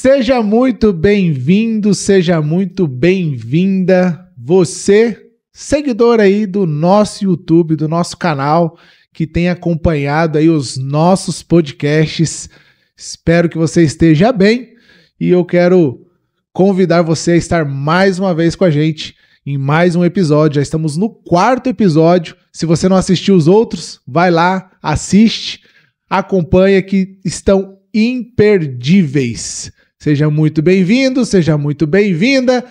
Seja muito bem-vindo, seja muito bem-vinda, você, seguidor aí do nosso YouTube, do nosso canal, que tem acompanhado aí os nossos podcasts. Espero que você esteja bem e eu quero convidar você a estar mais uma vez com a gente em mais um episódio. Já estamos no 4º episódio. Se você não assistiu os outros, vai lá, assiste, acompanha que estão imperdíveis. Seja muito bem-vindo, seja muito bem-vinda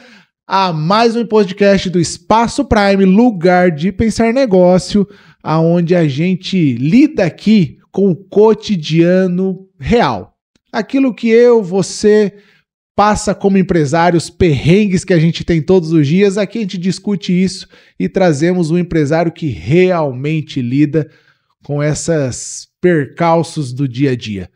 a mais um podcast do Espaço Prime, lugar de pensar negócio, onde a gente lida aqui com o cotidiano real. Aquilo que você passa como empresário, os perrengues que a gente tem todos os dias, aqui a gente discute isso e trazemos um empresário que realmente lida com esses percalços do dia a dia.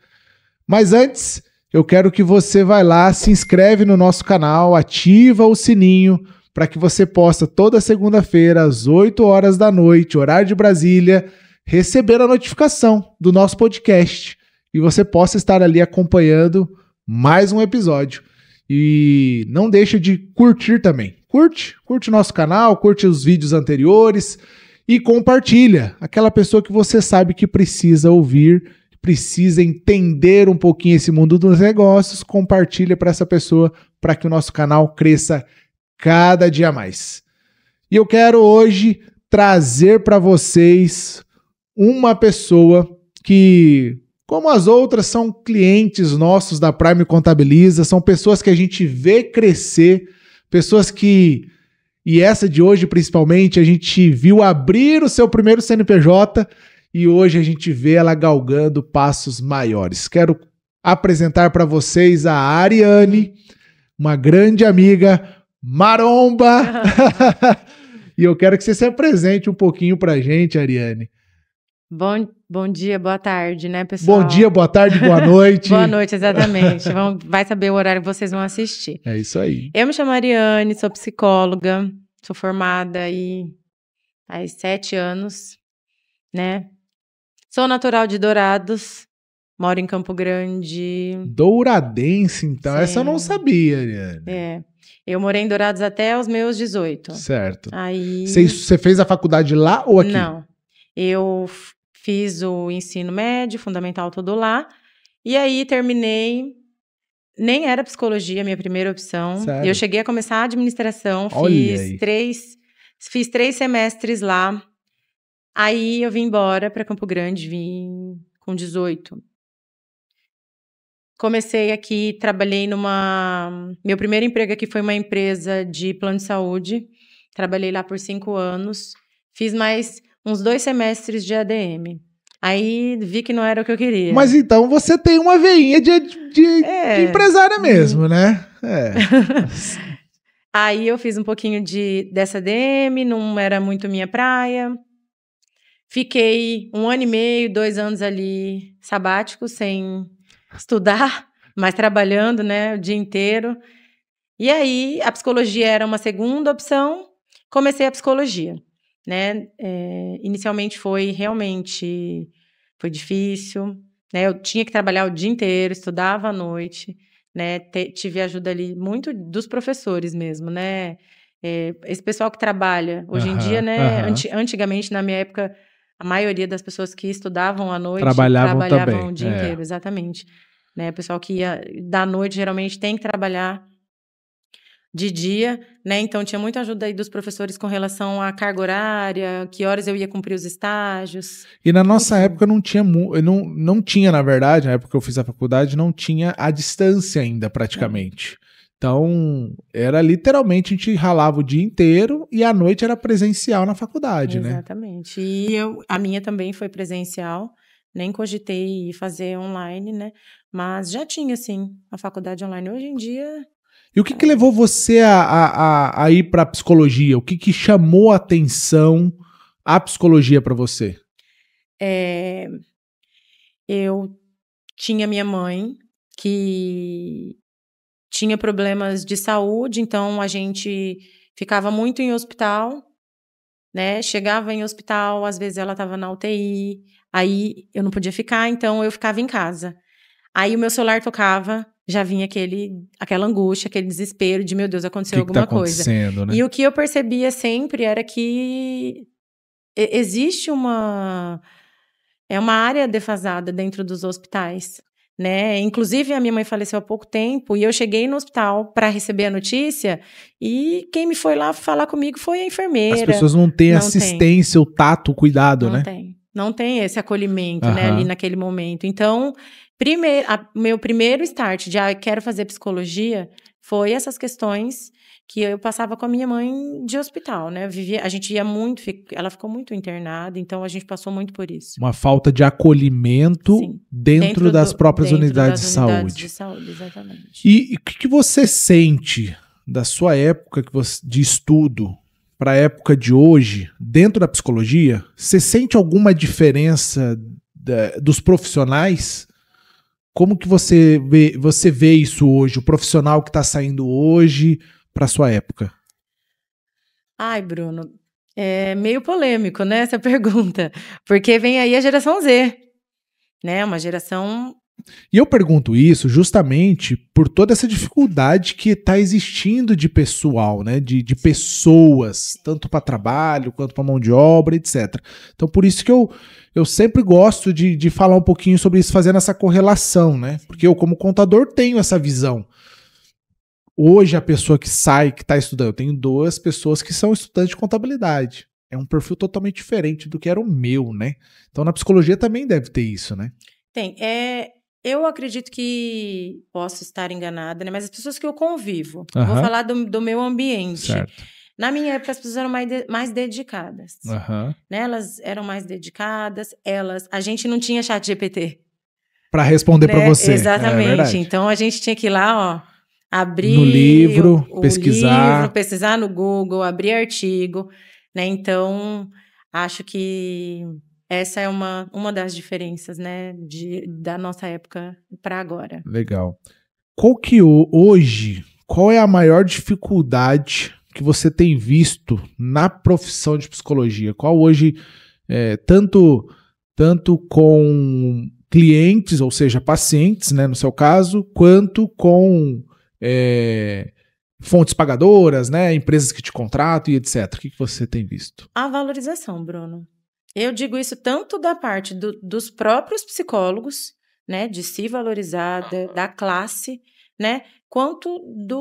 Mas antes, eu quero que você vá lá, se inscreve no nosso canal, ativa o sininho para que você possa toda segunda-feira às 8 horas da noite, horário de Brasília, receber a notificação do nosso podcast e você possa estar ali acompanhando mais um episódio. E não deixa de curtir também. Curte o nosso canal, curte os vídeos anteriores e compartilha. Aquela pessoa que você sabe que precisa ouvir, precisa entender um pouquinho esse mundo dos negócios, compartilha para essa pessoa para que o nosso canal cresça cada dia mais. E eu quero hoje trazer para vocês uma pessoa que, como as outras, são clientes nossos da Prime Contabiliza, são pessoas que a gente vê crescer, pessoas que, e essa de hoje principalmente, a gente viu abrir o seu primeiro CNPJ e hoje a gente vê ela galgando passos maiores. Quero apresentar para vocês a Ariane, uma grande amiga, maromba, e eu quero que você se apresente um pouquinho para a gente, Ariane. Bom dia, boa tarde, né, pessoal? Bom dia, boa tarde, boa noite. Boa noite, exatamente. Vai saber o horário que vocês vão assistir. É isso aí. Eu me chamo Ariane, sou psicóloga, sou formada aí há 7 anos, né? Sou natural de Dourados, moro em Campo Grande. Douradense, então. Sim. Essa eu não sabia, Ariane. Eu morei em Dourados até os meus 18. Certo. Aí... Você fez a faculdade lá ou aqui? Não. Eu fiz o ensino médio, fundamental, tudo lá. E aí terminei. Nem era psicologia a minha primeira opção. Sério? Eu cheguei a começar a administração, fiz 3 semestres lá. Aí eu vim embora para Campo Grande, vim com 18. Comecei aqui, trabalhei meu primeiro emprego aqui foi uma empresa de plano de saúde. Trabalhei lá por 5 anos. Fiz mais uns 2 semestres de ADM. Aí vi que não era o que eu queria. Mas então você tem uma veinha de empresária mesmo, né? Aí eu fiz um pouquinho dessa ADM, não era muito minha praia. Fiquei 1 ano e meio, 2 anos ali sabático, sem estudar, mas trabalhando, né, o dia inteiro. E aí a psicologia era uma segunda opção, comecei a psicologia, né? Inicialmente foi difícil, né? Eu tinha que trabalhar o dia inteiro, estudava à noite, né? Tive ajuda ali muito dos professores mesmo, né? Esse pessoal que trabalha hoje em dia, né? Antigamente, na minha época, a maioria das pessoas que estudavam à noite trabalhavam o dia inteiro, exatamente. Né? O pessoal que ia da noite geralmente tem que trabalhar de dia, né? Então tinha muita ajuda aí dos professores com relação à carga horária, que horas eu ia cumprir os estágios. E na nossa época não tinha, na verdade, na época que eu fiz a faculdade, não tinha a distância ainda praticamente. Então, era literalmente, a gente ralava o dia inteiro e à noite era presencial na faculdade, né? Exatamente. E a minha também foi presencial, nem cogitei fazer online, né? Mas já tinha, sim, a faculdade online. Hoje em dia... E o que levou você a ir para a psicologia? O que chamou a atenção a psicologia para você? Eu tinha minha mãe que tinha problemas de saúde, então a gente ficava muito em hospital, né? Chegava em hospital, às vezes ela estava na UTI, aí eu não podia ficar, então eu ficava em casa. Aí o meu celular tocava já vinha aquela angústia, aquele desespero de, meu Deus, aconteceu alguma coisa. Né? E o que eu percebia sempre era que existe uma área defasada dentro dos hospitais, né? Inclusive, a minha mãe faleceu há pouco tempo e eu cheguei no hospital para receber a notícia e quem me foi lá falar comigo foi a enfermeira. As pessoas não têm assistência, o tato, o cuidado, né? Não tem esse acolhimento, né, ali naquele momento. Então, meu primeiro start de quero fazer psicologia foi essas questões que eu passava com a minha mãe de hospital, né? A gente ia muito, ela ficou muito internada, então a gente passou muito por isso. Uma falta de acolhimento dentro das próprias unidades de saúde. Unidades de saúde, exatamente. E o que você sente da sua época de estudo para a época de hoje, dentro da psicologia? Você sente alguma diferença dos profissionais? Como que você vê isso hoje? O profissional que está saindo hoje para sua época? Ai, Bruno, é meio polêmico, né, essa pergunta, porque vem aí a geração Z, né, uma geração... E eu pergunto isso justamente por toda essa dificuldade que está existindo de pessoal, né, de pessoas, tanto para trabalho quanto para mão de obra, etc. Então, por isso que eu sempre gosto de falar um pouquinho sobre isso, fazendo essa correlação, né, porque eu, como contador, tenho essa visão. Hoje, a pessoa que sai, que está estudando, eu tenho 2 pessoas que são estudantes de contabilidade. É um perfil totalmente diferente do que era o meu, né? Então, na psicologia também deve ter isso, né? Tem. Eu acredito que posso estar enganada, né? Mas as pessoas que eu convivo, vou falar do meu ambiente. Certo. Na minha época, as pessoas eram mais dedicadas. Né? Elas eram mais dedicadas, a gente não tinha chat GPT. Para responder, né, para você. Exatamente. Então, a gente tinha que ir lá, abrir no livro, pesquisar no Google, abrir artigo, né? Então, acho que essa é uma das diferenças, né, da nossa época para agora. Legal. Qual é a maior dificuldade que você tem visto na profissão de psicologia? Qual hoje, tanto com clientes, ou seja, pacientes, né, no seu caso, quanto com fontes pagadoras, né, empresas que te contratam e etc. O que você tem visto? A valorização, Bruno. Eu digo isso tanto da parte dos próprios psicólogos, né, de se valorizar, da classe, né, quanto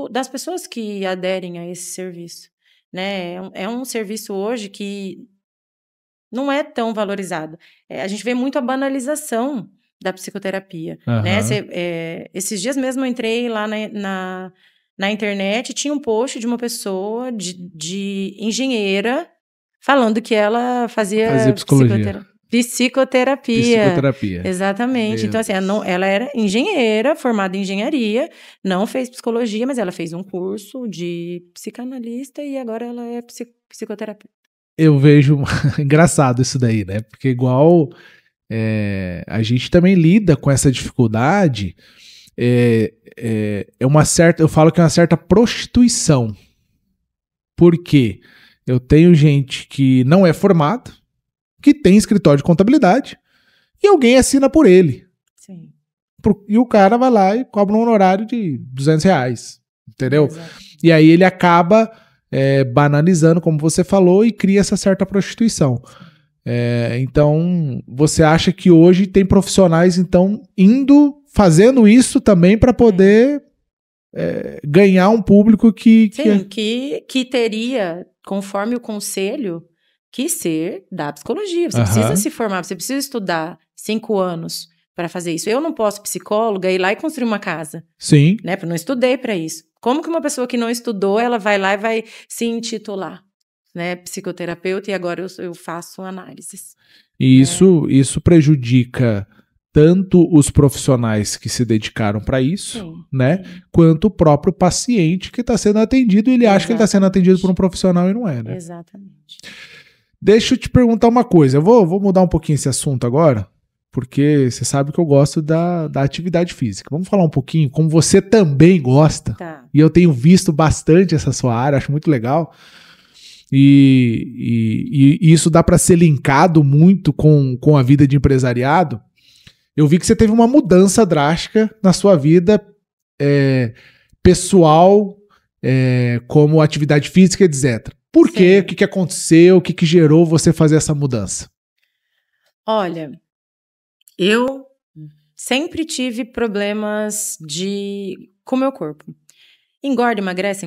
das pessoas que aderem a esse serviço, né? É um serviço hoje que não é tão valorizado. A gente vê muito a banalização da psicoterapia, né? Esses dias mesmo eu entrei lá na internet, tinha um post de uma pessoa de engenheira falando que ela fazia psicoterapia. Exatamente. Então, assim, ela era engenheira, formada em engenharia, não fez psicologia, mas ela fez um curso de psicanalista e agora ela é psicoterapeuta. Eu vejo engraçado isso daí, né? Porque igual a gente também lida com essa dificuldade, eu falo que é uma certa prostituição. Por quê? Eu tenho gente que não é formado, que tem escritório de contabilidade, e alguém assina por ele. Sim. E o cara vai lá e cobra um honorário de R$200, entendeu? Exato. E aí ele acaba banalizando, como você falou, e cria essa certa prostituição. Então, você acha que hoje tem profissionais, então, fazendo isso também para poder ganhar um público que teria, conforme o conselho, que ser da psicologia. Você precisa se formar, você precisa estudar 5 anos para fazer isso. Eu não posso, psicóloga, ir lá e construir uma casa. Sim. Né? Porque eu não estudei para isso. Como que uma pessoa que não estudou, ela vai lá e vai se intitular, né, psicoterapeuta, e agora eu faço análises. E isso prejudica tanto os profissionais que se dedicaram para isso, sim, né, sim, quanto o próprio paciente que está sendo atendido, e ele acha que ele está sendo atendido por um profissional e não é, né? Exatamente. Deixa eu te perguntar uma coisa, eu vou mudar um pouquinho esse assunto agora, porque você sabe que eu gosto da atividade física. Vamos falar um pouquinho, como você também gosta, tá, e eu tenho visto bastante essa sua área, acho muito legal, e isso dá para ser linkado muito com a vida de empresariado. Eu vi que você teve uma mudança drástica na sua vida pessoal, como atividade física, etc. Por quê? O que aconteceu? O que gerou você fazer essa mudança? Olha, eu sempre tive problemas com o meu corpo. Engorda, emagrece,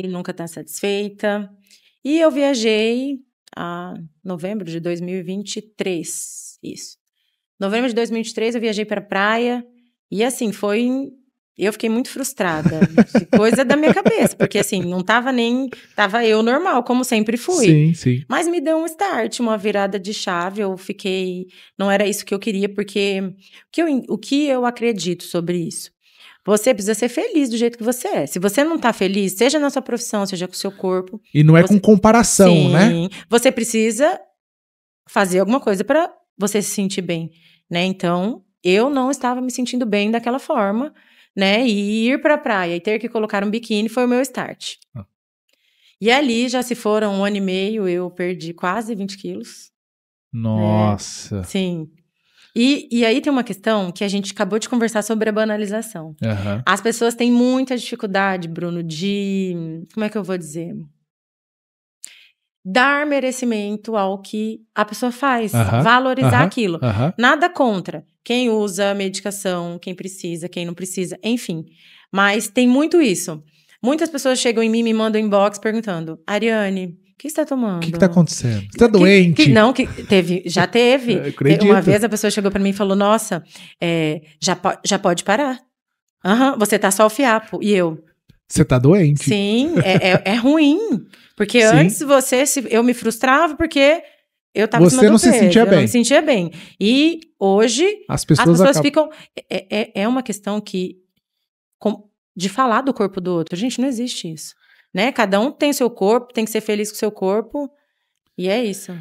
nunca tá satisfeita. E eu viajei em novembro de 2023, isso. Novembro de 2023 eu viajei para a praia e assim, eu fiquei muito frustrada, coisa da minha cabeça, porque assim, não tava eu normal, como sempre fui. Sim, sim. Mas me deu um start, uma virada de chave, não era isso que eu queria, porque o que eu acredito sobre isso? Você precisa ser feliz do jeito que você é. Se você não tá feliz, seja na sua profissão, seja com o seu corpo. E não é com comparação, sim, né? Você precisa fazer alguma coisa para você se sentir bem, né? Então, eu não estava me sentindo bem daquela forma, né? E ir pra praia e ter que colocar um biquíni foi o meu start. E ali já se foram 1 ano e meio, eu perdi quase 20 quilos. Nossa! Né? Sim. E aí tem uma questão que a gente acabou de conversar sobre a banalização. Uhum. As pessoas têm muita dificuldade, Bruno, como é que eu vou dizer? Dar merecimento ao que a pessoa faz. Valorizar aquilo. Nada contra quem usa medicação, quem precisa, quem não precisa, enfim. Mas tem muito isso. Muitas pessoas chegam em mim e me mandam inbox perguntando: Ariane, o que você está tomando? O que está acontecendo? Você está doente? Já teve. Uma vez a pessoa chegou para mim e falou: nossa, já pode parar. Você tá só o fiapo. E eu... Você tá doente. Sim, é ruim. Porque antes eu me frustrava porque eu tava você não se sentia bem. Eu não me sentia bem. E hoje as pessoas ficam... É uma questão de falar do corpo do outro. Gente, não existe isso. Né? Cada um tem seu corpo, tem que ser feliz com o seu corpo. E é isso.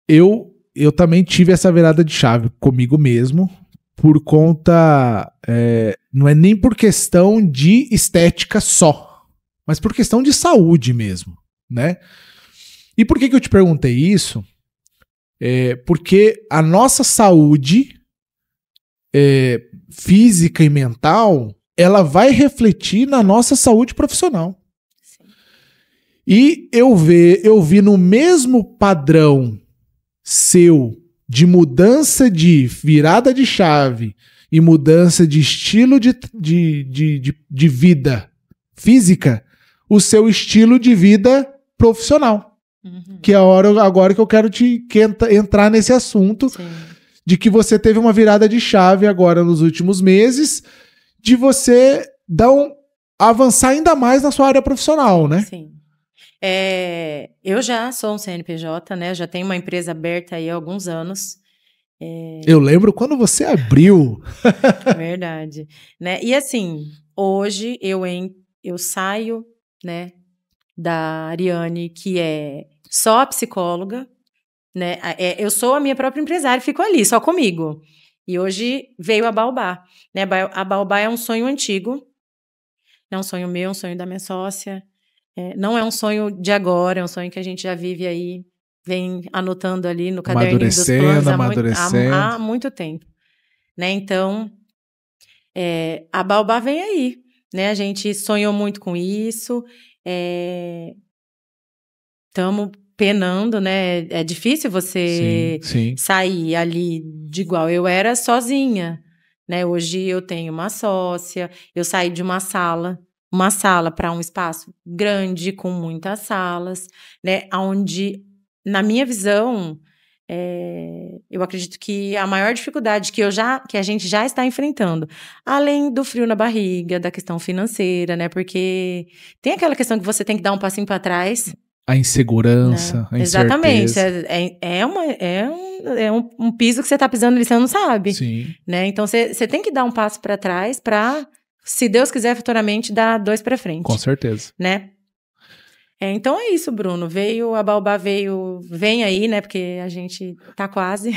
Eu também tive essa virada de chave comigo mesmo. Por conta... não é nem por questão de estética só. Mas por questão de saúde mesmo. Né? E por que eu te perguntei isso? Porque a nossa saúde física e mental, ela vai refletir na nossa saúde profissional. Sim. E eu vi no mesmo padrão seu de mudança de virada de chave e mudança de estilo de vida física, o seu estilo de vida profissional. Uhum. Que é a hora agora que eu quero entrar nesse assunto. Sim. De que você teve uma virada de chave agora nos últimos meses, de você avançar ainda mais na sua área profissional, né? Sim. Eu já sou um CNPJ, né? Já tenho uma empresa aberta aí há alguns anos. Eu lembro quando você abriu. Verdade. Né? E assim, hoje eu saio, né, da Ariane, que é só psicóloga, né? Eu sou a minha própria empresária, fico ali, só comigo. E hoje veio a Baobá. Né? A Baobá é um sonho antigo. É um sonho meu, um sonho da minha sócia. Não é um sonho de agora, é um sonho que a gente já vive aí, vem anotando ali no caderninho dos planos há muito tempo. Né? Então, a Baobá vem aí. Né? A gente sonhou muito com isso. Estamos penando, né? É difícil você sair ali de igual. Eu era sozinha, né? Hoje eu tenho uma sócia, eu saí de uma sala para um espaço grande, com muitas salas, né? Onde, na minha visão, eu acredito que a maior dificuldade que a gente já está enfrentando, além do frio na barriga, da questão financeira, né? Porque tem aquela questão que você tem que dar um passinho para trás. A insegurança, a exatamente. É um piso que você está pisando ali, você não sabe. Sim. Né? Então, você tem que dar um passo para trás para, se Deus quiser, futuramente, dar 2 para frente. Com certeza. Né? Então é isso, Bruno. A Baobá vem aí, né? Porque a gente tá quase.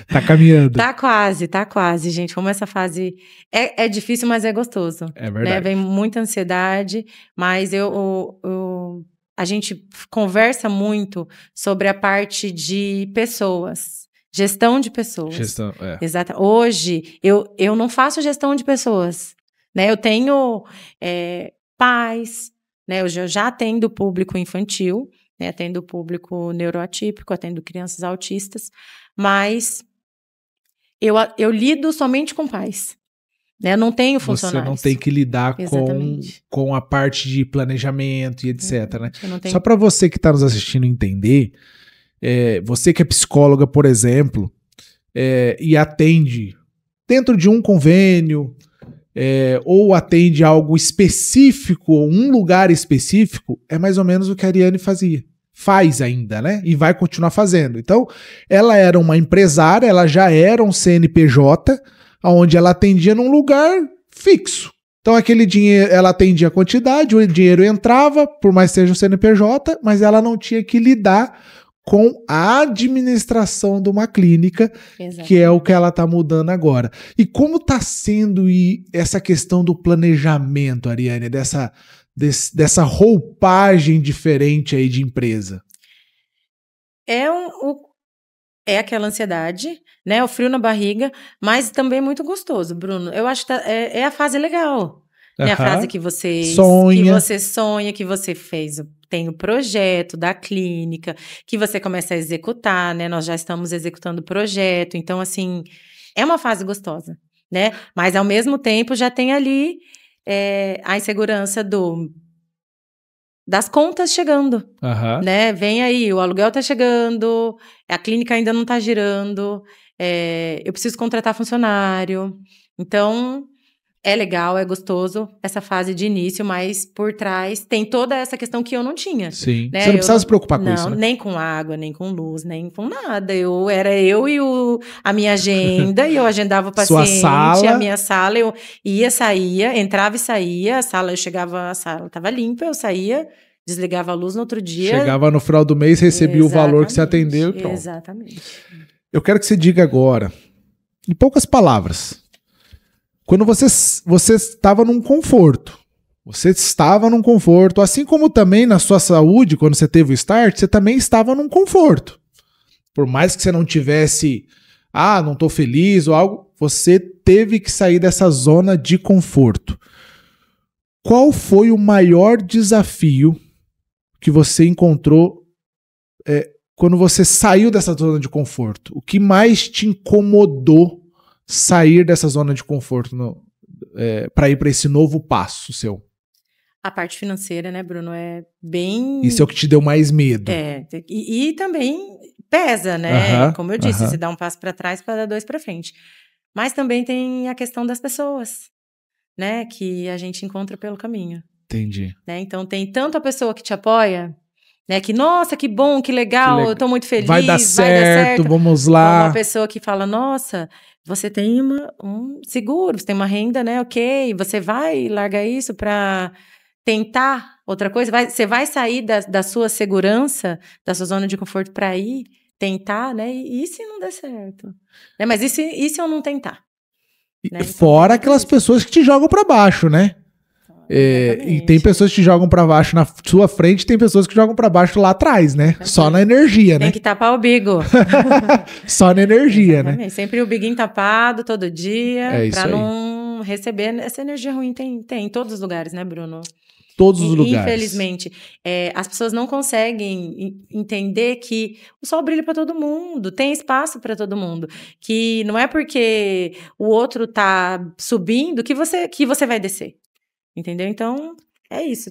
Tá caminhando. Tá quase, gente. Como essa fase é difícil, mas é gostoso. É verdade. Né? Vem muita ansiedade, mas a gente conversa muito sobre a parte de pessoas. Gestão de pessoas. Gestão, Exato. Hoje, eu não faço gestão de pessoas. né? Eu tenho pais, né? Eu já atendo público infantil, né? Atendo público neuroatípico, atendo crianças autistas, mas eu lido somente com pais. Eu não tenho funcionários. Você não tem que lidar Exatamente. com a parte de planejamento e etc, né? Eu não tenho... Só para você que está nos assistindo entender, você que é psicóloga, por exemplo, e atende dentro de um convênio, ou atende algo específico, um lugar específico, é mais ou menos o que a Ariane fazia. Faz ainda, né? E vai continuar fazendo. Então, ela era uma empresária, ela já era um CNPJ, onde ela atendia num lugar fixo. Então, aquele dinheiro, ela atendia a quantidade, o dinheiro entrava, por mais que seja um CNPJ, mas ela não tinha que lidar com a administração de uma clínica, exatamente, que é o que ela está mudando agora. E como está sendo essa questão do planejamento, Ariane, dessa roupagem diferente aí de empresa? É aquela ansiedade, né? O frio na barriga, mas também é muito gostoso, Bruno. Eu acho que é a fase legal. Né? A fase que você sonha, que você tem o projeto da clínica, que você começa a executar, né? Nós já estamos executando o projeto. Então, assim, é uma fase gostosa, né? Mas, ao mesmo tempo, já tem ali a insegurança das contas chegando, né? Vem aí, o aluguel tá chegando, a clínica ainda não tá girando, eu preciso contratar funcionário. Então, é legal, é gostoso essa fase de início, mas por trás tem toda essa questão que eu não tinha. Sim, né? Você não precisava se preocupar com isso, né? Nem com água, nem com luz, nem com nada. Era eu e a minha agenda, e eu agendava o paciente, sua sala. A minha sala, eu saía, entrava e saía, eu chegava, a sala estava limpa, eu saía, desligava a luz no outro dia. Chegava no final do mês, recebia o valor que você atendeu e pronto. Exatamente. Eu quero que você diga agora, em poucas palavras, quando você estava num conforto, assim como também na sua saúde, quando você teve o start, você também estava num conforto. Por mais que você não tivesse, não estou feliz ou algo, você teve que sair dessa zona de conforto. Qual foi o maior desafio que você encontrou quando você saiu dessa zona de conforto? O que mais te incomodou sair dessa zona de conforto para ir para esse novo passo seu? A parte financeira, né, Bruno, é bem... Isso é o que te deu mais medo. E também pesa, né? Como eu disse, você dá um passo para trás para dar dois para frente. Mas também tem a questão das pessoas, né, que a gente encontra pelo caminho. Entendi. Né? Então tem tanto a pessoa que te apoia, né, que nossa, que bom, que legal, eu tô muito feliz, vai dar certo, vamos lá. Uma pessoa que fala, nossa, você tem um seguro, você tem uma renda, né, ok, você vai largar isso para tentar outra coisa, você vai sair da sua segurança, da sua zona de conforto para ir tentar, né, e se não der certo? Né, mas e se eu não tentar? Né? Fora aquelas pessoas que te jogam para baixo, né? E tem pessoas que te jogam para baixo na sua frente, tem pessoas que jogam para baixo lá atrás, né? Só na energia, né? Tem que tapar o bigo. Só na energia, exatamente, né? Sempre o biguinho tapado todo dia, para não receber essa energia ruim. Tem em todos os lugares, né, Bruno? Todos os lugares. Infelizmente, as pessoas não conseguem entender que o sol brilha para todo mundo, tem espaço para todo mundo, que não é porque o outro tá subindo que você vai descer. Entendeu? Então, é isso.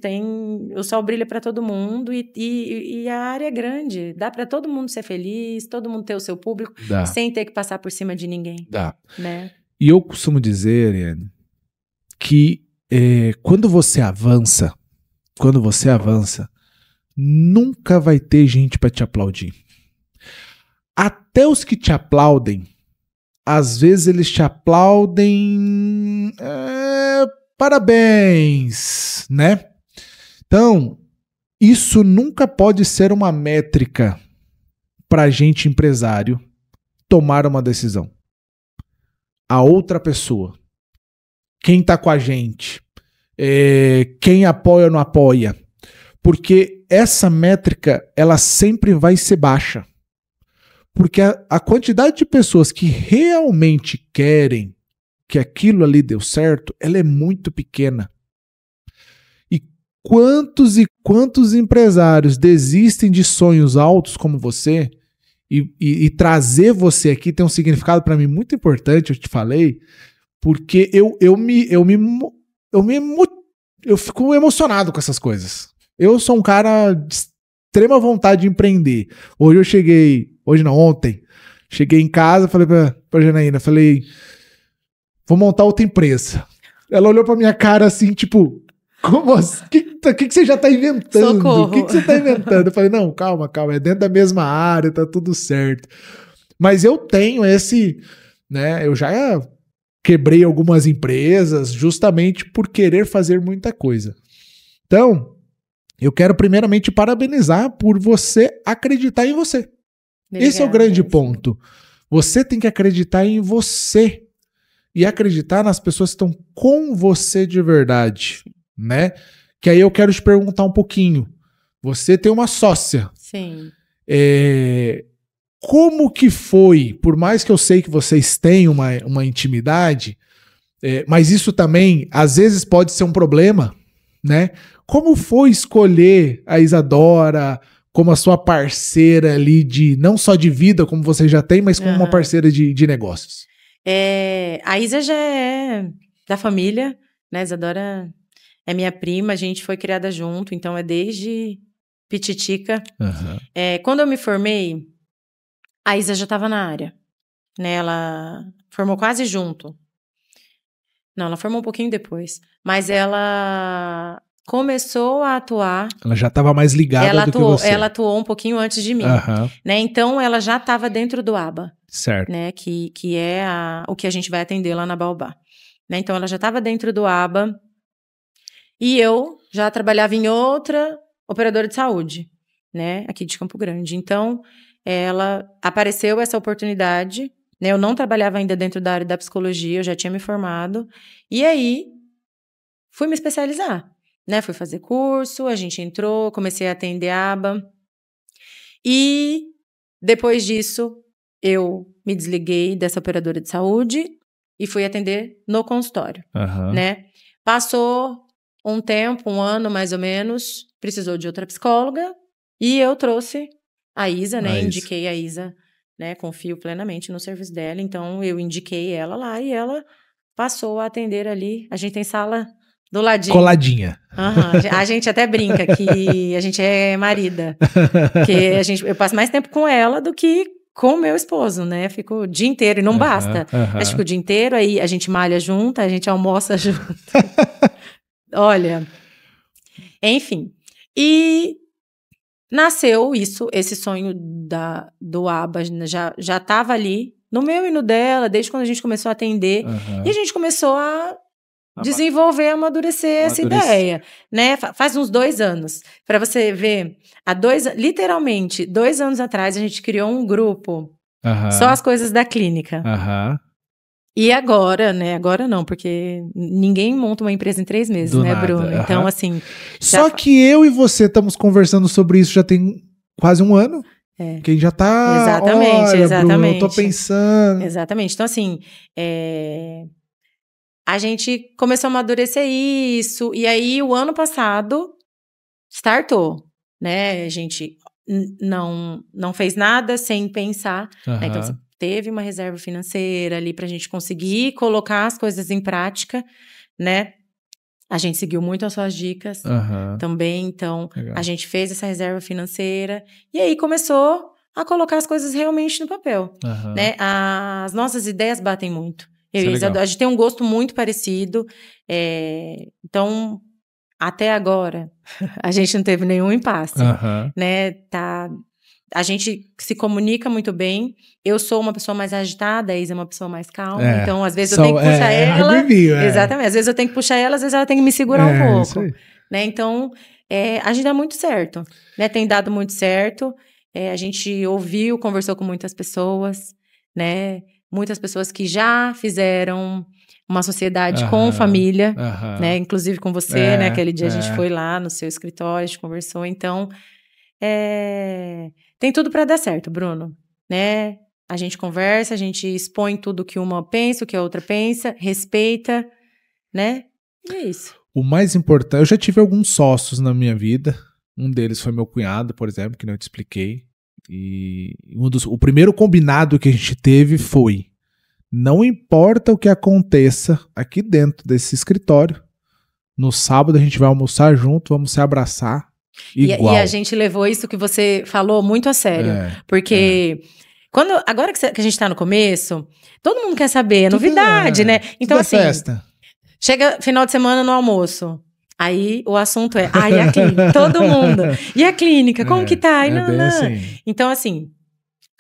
O sol brilha para todo mundo e a área é grande. Dá para todo mundo ser feliz, todo mundo ter o seu público, sem ter que passar por cima de ninguém. Dá. Né? E eu costumo dizer, Ariane, que quando você avança, nunca vai ter gente para te aplaudir. Até os que te aplaudem, às vezes eles te aplaudem... parabéns, né? Então, isso nunca pode ser uma métrica para a gente empresário tomar uma decisão. A outra pessoa, quem está com a gente, quem apoia ou não apoia, porque essa métrica ela sempre vai ser baixa, porque a quantidade de pessoas que realmente querem que aquilo ali deu certo, ela é muito pequena. E quantos empresários desistem de sonhos altos como você, e trazer você aqui tem um significado para mim muito importante, eu te falei, porque eu fico emocionado com essas coisas. Eu sou um cara de extrema vontade de empreender. Ontem, cheguei em casa, falei pra Janaína, vou montar outra empresa. Ela olhou pra minha cara assim, tipo, como assim? O que você já tá inventando? Socorro. O que você tá inventando? Eu falei, não, calma, é dentro da mesma área, tá tudo certo. Mas eu tenho né, eu já quebrei algumas empresas justamente por querer fazer muita coisa. Então, eu quero primeiramente parabenizar por você acreditar em você. Obrigada, esse é o grande ponto. Você tem que acreditar em você e acreditar nas pessoas que estão com você de verdade, né? Que aí eu quero te perguntar um pouquinho. Você tem uma sócia. Sim. Como que foi, por mais que eu sei que vocês têm uma intimidade, mas isso também, às vezes, pode ser um problema, né? Como foi escolher a Isadora como a sua parceira ali não só de vida, como você já tem, mas como uma parceira de negócios? A Isa já é da família, né? A Isadora é minha prima, a gente foi criada junto, então é desde pititica. Quando eu me formei, a Isa já estava na área, né? Ela formou quase junto. Não, ela formou um pouquinho depois. Mas ela começou a atuar... Ela já estava mais ligada do que você. Ela atuou um pouquinho antes de mim. Né? Então, ela já estava dentro do ABA. Certo. Né? Que é o que a gente vai atender lá na Baobá. Né? Então, ela já estava dentro do ABA. E eu já trabalhava em outra operadora de saúde, né? Aqui de Campo Grande. Então, apareceu essa oportunidade, né? Eu não trabalhava ainda dentro da área da psicologia, eu já tinha me formado. E aí, fui me especializar, né? Fui fazer curso, a gente entrou, comecei a atender a aba. E, depois disso, eu me desliguei dessa operadora de saúde e fui atender no consultório, né? Passou um tempo, um ano mais ou menos, precisou de outra psicóloga e eu trouxe a Isa, né? Indiquei a Isa, né? Confio plenamente no serviço dela, então eu indiquei ela lá e ela passou a atender ali. A gente tem sala do ladinho. Coladinha. A gente até brinca que a gente é marida, porque eu passo mais tempo com ela do que com o meu esposo, né? Fico o dia inteiro e não basta. A gente fica o dia inteiro, aí a gente malha junto, a gente almoça junto. Olha, enfim. E nasceu esse sonho do ABA, já estava ali, no meu e no dela, desde quando a gente começou a atender. E a gente começou a desenvolver, amadurecer essa ideia, né? Faz uns 2 anos. Para você ver, literalmente, 2 anos atrás, a gente criou um grupo, só as coisas da clínica. E agora, né? Agora não, porque ninguém monta uma empresa em 3 meses, né, Bruno? Então, assim... Só que eu e você estamos conversando sobre isso já tem quase 1 ano. Quem já tá... Exatamente. Bruno, eu tô pensando... Exatamente. Então, assim... A gente começou a amadurecer isso. E aí, o ano passado, startou, né? A gente não fez nada sem pensar. Né? Então, assim, teve uma reserva financeira ali pra gente conseguir colocar as coisas em prática, né? A gente seguiu muito as suas dicas também, então a gente fez essa reserva financeira e aí começou a colocar as coisas realmente no papel, né? As nossas ideias batem muito. Eu e a gente tem um gosto muito parecido, então até agora a gente não teve nenhum impasse, né? A gente se comunica muito bem. Eu sou uma pessoa mais agitada, a Isa é uma pessoa mais calma. Então, às vezes, eu tenho que puxar ela. Exatamente. Às vezes eu tenho que puxar ela, às vezes ela tem que me segurar um pouco. Isso aí. Né? Então, a gente dá muito certo. Né? Tem dado muito certo. A gente ouviu, conversou com muitas pessoas. Né? Muitas pessoas que já fizeram uma sociedade com família. Né? Inclusive com você. Né? Aquele dia a gente foi lá no seu escritório, a gente conversou. Então... tem tudo para dar certo, Bruno, né? a gente conversa, a gente expõe tudo que uma pensa, o que a outra pensa, respeita, né? E é isso. O mais importante, eu já tive alguns sócios na minha vida. Um deles foi meu cunhado, por exemplo, que não te expliquei. E o primeiro combinado que a gente teve foi: não importa o que aconteça aqui dentro desse escritório, no sábado a gente vai almoçar junto, vamos se abraçar igual. E a gente levou isso que você falou muito a sério. Porque agora que a gente tá no começo, todo mundo quer saber, é novidade, né? Então, assim, festa. Chega final de semana no almoço. Aí o assunto é, e a clínica? Todo mundo. E a clínica? Como que tá? Assim. Então, assim,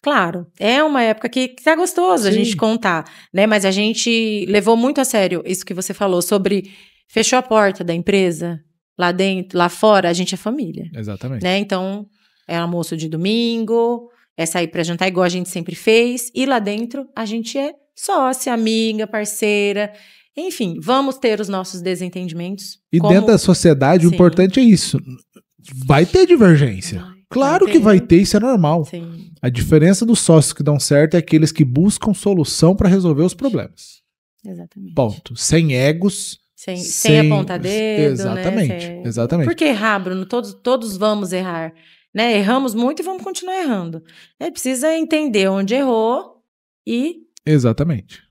claro, é uma época que tá gostoso a gente contar, né? Mas a gente levou muito a sério isso que você falou sobre fechou a porta da empresa, lá dentro, lá fora, a gente é família. Exatamente. Né? Então, é almoço de domingo, é sair pra jantar igual a gente sempre fez, e lá dentro a gente é sócia, amiga, parceira. Enfim, vamos ter os nossos desentendimentos. E dentro da sociedade, o importante é isso. Vai ter divergência. Claro que vai ter, isso é normal. Sim. A diferença dos sócios que dão certo é aqueles que buscam solução para resolver os problemas. Exatamente. Ponto. Sem egos. Sem apontar dedo. Exatamente. Né? Exatamente. Porque errar, Bruno, todos vamos errar. Né? Erramos muito e vamos continuar errando. Precisa entender onde errou e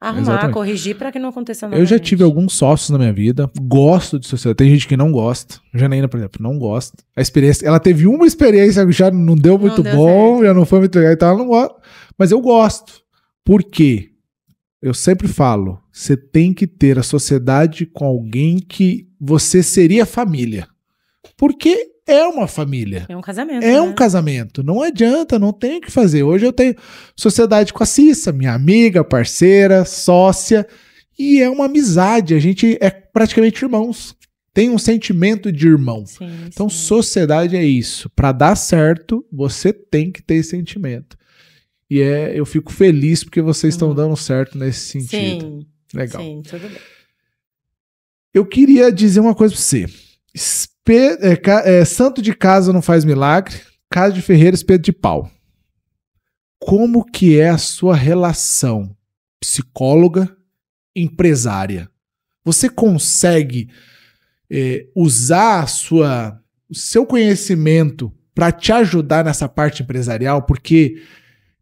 arrumar, corrigir para que não aconteça nada. Eu já tive alguns sócios na minha vida, gosto de sociedade, tem gente que não gosta. Janaína, por exemplo, não gosta. A experiência, ela teve uma experiência que já não deu muito bom, certo. Já não foi muito legal, então ela não gosta. Mas eu gosto. Por quê? Eu sempre falo, você tem que ter a sociedade com alguém que você seria família. Porque é uma família. É um casamento. É um casamento. Não adianta, não tem o que fazer. Hoje eu tenho sociedade com a Cissa, minha amiga, parceira, sócia. E é uma amizade. A gente é praticamente irmãos. Tem um sentimento de irmão. Então, sociedade é isso. Para dar certo, você tem que ter esse sentimento. E eu fico feliz porque vocês estão dando certo nesse sentido. Legal. Sim, tudo bem. Eu queria dizer uma coisa para você. Santo de casa não faz milagre, casa de ferreiro, espeto de pau. Como que é a sua relação psicóloga, empresária? Você consegue usar o seu conhecimento para te ajudar nessa parte empresarial? Porque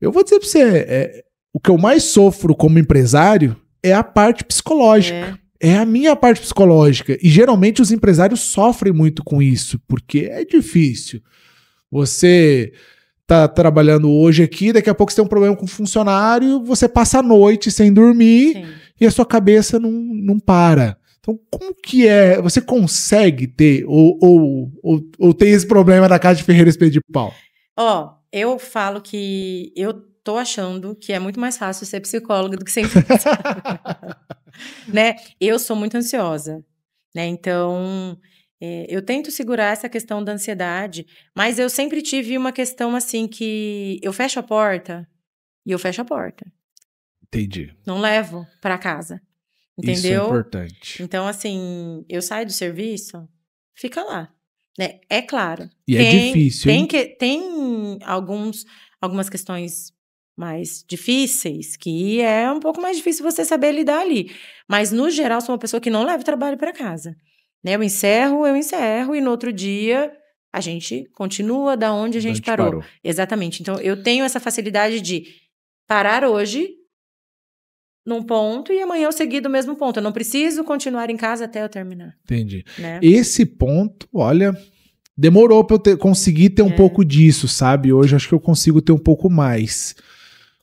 eu vou dizer para você, o que eu mais sofro como empresário é a parte psicológica. É a minha parte psicológica. E geralmente os empresários sofrem muito com isso, porque é difícil. Você tá trabalhando hoje aqui, daqui a pouco você tem um problema com o funcionário, você passa a noite sem dormir e a sua cabeça não para. Então, como que é? Você consegue ter ou tem esse problema da casa de ferreiro espeto de pau? Eu falo que eu tô achando que é muito mais fácil ser psicóloga do que ser empresária. Né? Eu sou muito ansiosa, né? Então, eu tento segurar essa questão da ansiedade, mas eu sempre tive uma questão assim que eu fecho a porta e eu fecho a porta. Entendi. Não levo para casa, entendeu? Isso é importante. Então, assim, eu saio do serviço, fica lá, né? É claro. E é difícil, hein? Tem algumas questões mais difíceis, que é um pouco mais difícil você saber lidar ali. Mas, no geral, sou uma pessoa que não leva o trabalho para casa. Né? Eu encerro, e no outro dia a gente continua da onde a gente parou. Exatamente. Então, eu tenho essa facilidade de parar hoje num ponto e amanhã eu seguir do mesmo ponto. Eu não preciso continuar em casa até eu terminar. Entendi. Né? Esse ponto, olha, demorou para eu conseguir ter um pouco disso, sabe? Hoje acho que eu consigo ter um pouco mais.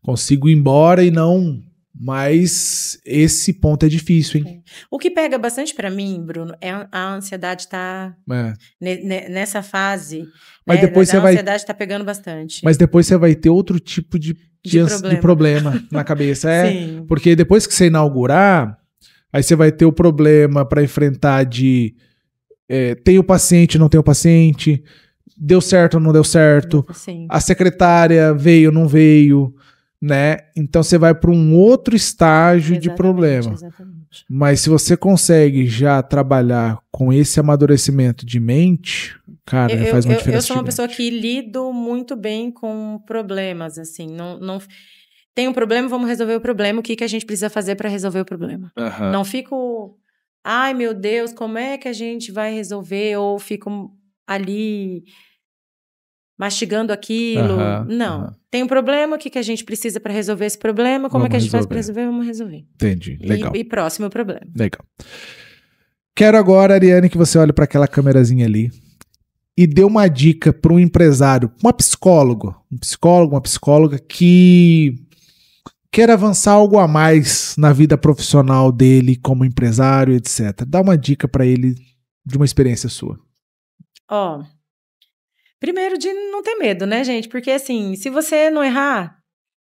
Consigo ir embora e não... Mas esse ponto é difícil, hein? O que pega bastante pra mim, Bruno, é a ansiedade estar nessa fase. Mas depois a ansiedade tá pegando bastante. Mas depois você vai ter outro tipo de problema na cabeça. Sim. Porque depois que você inaugurar, aí você vai ter o problema para enfrentar de tem o paciente, não tem o paciente, deu certo ou não deu certo, Sim. A secretária veio ou não veio, né? Então você vai para um outro estágio de problema. Exatamente. Mas se você consegue já trabalhar com esse amadurecimento de mente, cara, já faz uma diferença. Eu sou uma pessoa que lido muito bem com problemas, assim, não tem um problema, vamos resolver o problema. O que a gente precisa fazer para resolver o problema? Não fico, ai meu Deus, como é que a gente vai resolver? Ou fico ali mastigando aquilo. Não. Tem um problema, o que a gente precisa para resolver esse problema? Como é que a gente faz para resolver? Vamos resolver. Entendi, legal. E próximo problema. Legal. Quero agora, Ariane, que você olhe para aquela câmerazinha ali e dê uma dica para um empresário, um psicólogo, uma psicóloga que quer avançar algo a mais na vida profissional dele como empresário, etc. Dá uma dica para ele de uma experiência sua. Primeiro de não ter medo, né, gente? Porque assim, se você não errar,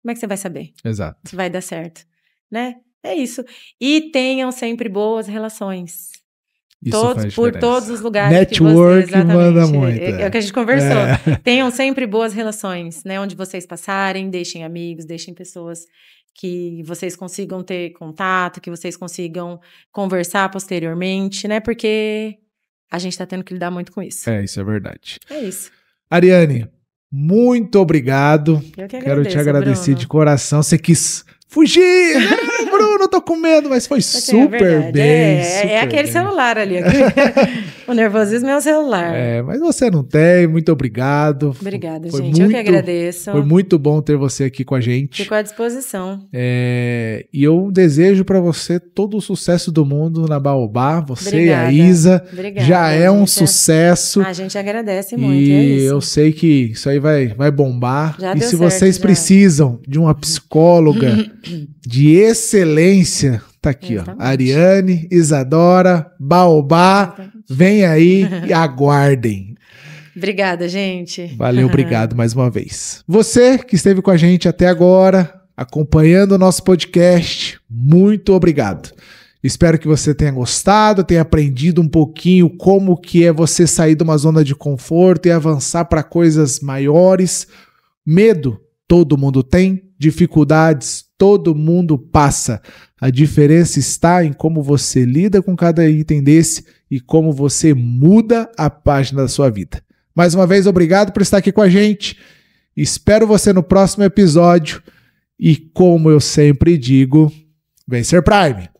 como é que você vai saber? Exato. Se vai dar certo, né? É isso. E tenham sempre boas relações. Por todos os lugares. Network que você, manda muito. É o que a gente conversou. Tenham sempre boas relações, né? Onde vocês passarem, deixem amigos, deixem pessoas que vocês consigam ter contato, que vocês consigam conversar posteriormente, né? Porque a gente tá tendo que lidar muito com isso. Isso é verdade. É isso. Ariane, muito obrigado. Eu que agradeço, quero te agradecer, Bruno, de coração. Você quis fugir, Bruno, tô com medo, mas foi super bem. É aquele celular ali. O nervosismo é o celular. Mas você não tem, muito obrigado. Obrigada, gente. Eu que agradeço. Foi muito bom ter você aqui com a gente. Fico à disposição. E eu desejo pra você todo o sucesso do mundo na Baobá. Você obrigada. E a Isa obrigada, já é um sucesso. A gente agradece muito. E eu sei que isso aí vai bombar. Já e deu se certo, vocês precisam de uma psicóloga de excelência, tá aqui, exatamente. Ó. Ariane, Isadora, Baobá, vem aí e aguardem. Obrigada, gente. Valeu, obrigado mais uma vez. Você que esteve com a gente até agora, acompanhando o nosso podcast, muito obrigado. Espero que você tenha gostado, tenha aprendido um pouquinho como que é você sair de uma zona de conforto e avançar para coisas maiores. Medo, todo mundo tem. Dificuldades, todo mundo passa. A diferença está em como você lida com cada item desse e como você muda a página da sua vida. Mais uma vez, obrigado por estar aqui com a gente. Espero você no próximo episódio. E como eu sempre digo, vem ser Prime!